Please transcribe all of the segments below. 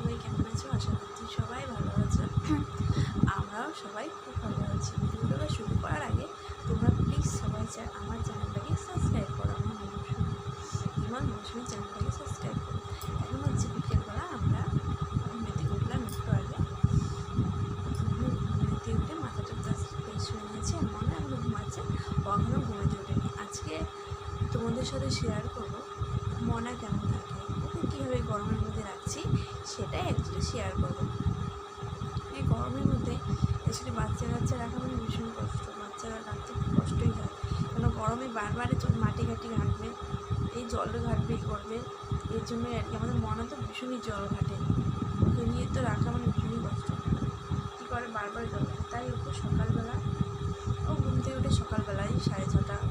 সবাই কেমন আছো? আশা করছি সবাই ভালো আছো। আমরাও সবাই খুব ভালো আছি। ভিডিওটা শুরু করার আগে তোমরা প্লিজ সবাই আমার চ্যানেলটাকে সাবস্ক্রাইব করো। আমার মৌসুমি চ্যানেলটাকে সাবস্ক্রাইব করো। এখন হচ্ছে বিকেলবেলা, আমরা ঘুমে থেকে উঠলাম একটু আগে। ঘুমেতে উঠে মাথাটা জাস্ট ফ্রেশ হয়ে নিয়েছে, মনে এখনো ঘুমাচ্ছে, ও এখনো ঘুমেতে উঠেনি। আজকে তোমাদের সাথে শেয়ার করবো মনা কেমন থাকে, ওকে কীভাবে গরমের মধ্যে রাখছি সেটাই অ্যাকচুয়ালি শেয়ার করবো। এই গরমের মধ্যে অ্যাকচুয়ালি বাচ্চা কাচ্চা রাখা মানে ভীষণ কষ্ট, বাচ্চারা রাখতে খুব কষ্টই হয়, কেন গরমে বারবার মাটি ঘাটি ঘাটবে, এই জল ঘাটবে করবে, এর জন্যই আর কি আমাদের মনে তো ভীষণই জল ঘাটে, ওকে নিয়ে তো রাখা মানে ভীষণই কষ্ট, কী করে বারবার জল ঘাটে। তাই ওকে সকালবেলা, ও ঘুম থেকে উঠে সকালবেলায় 6:30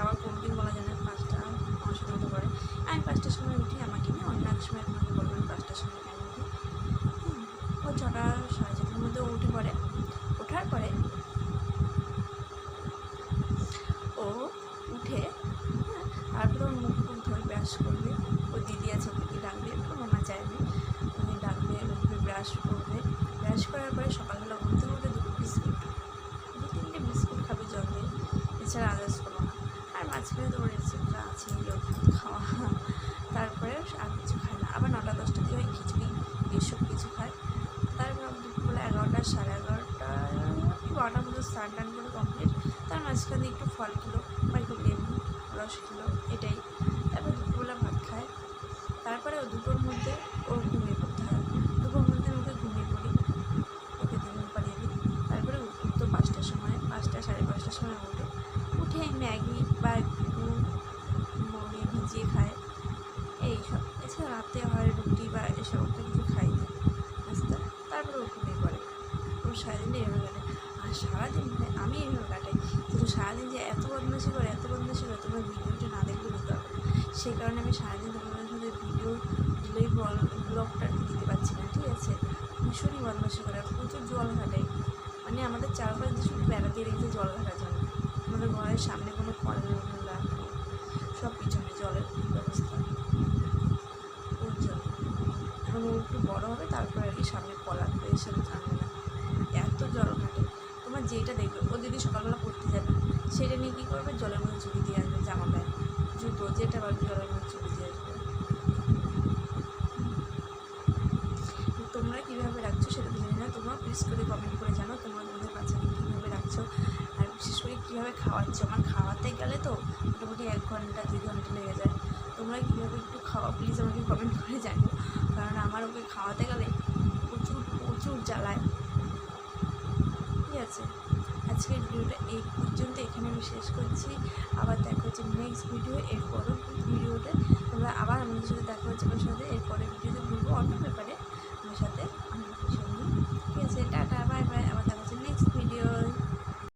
আবার কোনো দিন বলা যায় না 5টা, আমার সাথে মতো করে আমি 5টার সময় উঠি, আমাকে নিয়ে অন্য এক সময় তোমাকে বলবেন 5টার সময় কেন উঠি। ও 6:30 মধ্যে উঠে পড়ে। ওঠার পরে ও উঠে তারপরে ওর মুখ টুক ধরে ব্রাশ করবে, ওর দিদি আছে ওকে ডাকবে, ওর মামা যায়নি, ওকে ডাকবে, ওকে ব্রাশ করবে। ব্রাশ করার পরে সকালবেলা ঘুম থেকে উঠে 2-3টে বিস্কুট খাবে জল দিয়ে, এছাড়া আদার্স কোনো না। আর মাঝখানে তো ওর রেসিপিটা আছে খাওয়া, তারপরে আর কিছু খায় না। আবার 9টা-10টা দিয়ে ওই খিচুড়ি এসব কিছু খায়। তারপর দুপুরবেলা 11টা, 11:30, 12টার মধ্যে স্নান টান করে কমপ্লিট। তার মাঝখানে একটু ফল খেলো বা একটু লেবু রস খেলো, এটাই। তারপর দুপুরবেলা ভাত খায়। তারপরে ও দুটোর মধ্যে ওর ঘুমিয়ে পড়তে হয়। দুটোর মধ্যে আমি ওকে ঘুমিয়ে পড়ি, ওকে ঘুম পাড়িয়ে দিই। তারপরে উঠতো 5টার সময়, 5টা 5:30টার সময় উঠে ম্যাগি বা একটু মুড়ি ভিজিয়ে খায়, এইসব। এছাড়া রাতে হয় রুটি বা এসব একটা কিছু খাই না নাস্তা। তারপরে ও ঘুমিয়ে পড়ে। ও সারাদিনে এভাবে কাটে, আর সারাদিন আমি এইভাবে কাটাই। কিন্তু সারাদিন যে এত বদমাশি করে তোমরা ভিডিওটা না দেখলে বুঝতে পারবে না। সেই কারণে আমি সারাদিন তোমাদের সাথে ভিডিও দিলেই ব্লগটা দিতে পারছি না, ঠিক আছে। ভীষণই বদমাশি করে, প্রচুর জল ঘাটাই, মানে আমাদের চারপাশ দিয়ে শুধু বেড়াতে রেখেছে জল ঘাটার জন্য। আমাদের ঘরের সামনে কোনো ফল নেই, সব পিছনে জলের ব্যবস্থা, ওর জন্য। এখন ও একটু বড়ো হবে তারপরে আর কি সামনে কল আসবে, এসব জানবে না, এত জল ঘাটে। তোমার যেটা দেখবে, ও যদি সকালবেলা পড়তে যাবে সেটা নিয়ে কী করবে, জলের মধ্যে চুরি দিয়ে আসবে, জামা প্যান্ট জুতো যেটা পারবে জলের মধ্যে চুরি দিয়ে আসবে। তোমরা কীভাবে রাখছো সেটা তো জানি না, তোমরা প্লিজ করে কমেন্ট করে জানো তোমরা তোমাদের বাচ্চাকে কীভাবে রাখছো, আর বিশেষ করে কীভাবে খাওয়াচ্ছো। আমার খাওয়াতে গেলে তো মোটামুটি 1 ঘন্টা 2 ঘন্টা লেগে যায়। তোমরা কীভাবে একটু খাওয়া প্লিজ আমাকে কমেন্ট করে জানো, কারণ আমার ওকে খাওয়াতে গেলে প্রচুর প্রচুর জ্বালায়, ঠিক আছে। আজকের ভিডিওটা এই পর্যন্ত, এখানে আমি শেষ করছি। আবার দেখা হচ্ছে নেক্সট ভিডিও, এর পরের ভিডিওতে তোমরা আবার আমাদের সাথে দেখা হচ্ছে আমার সাথে। এরপরের ভিডিওতে বলবো অন্য ব্যাপারে,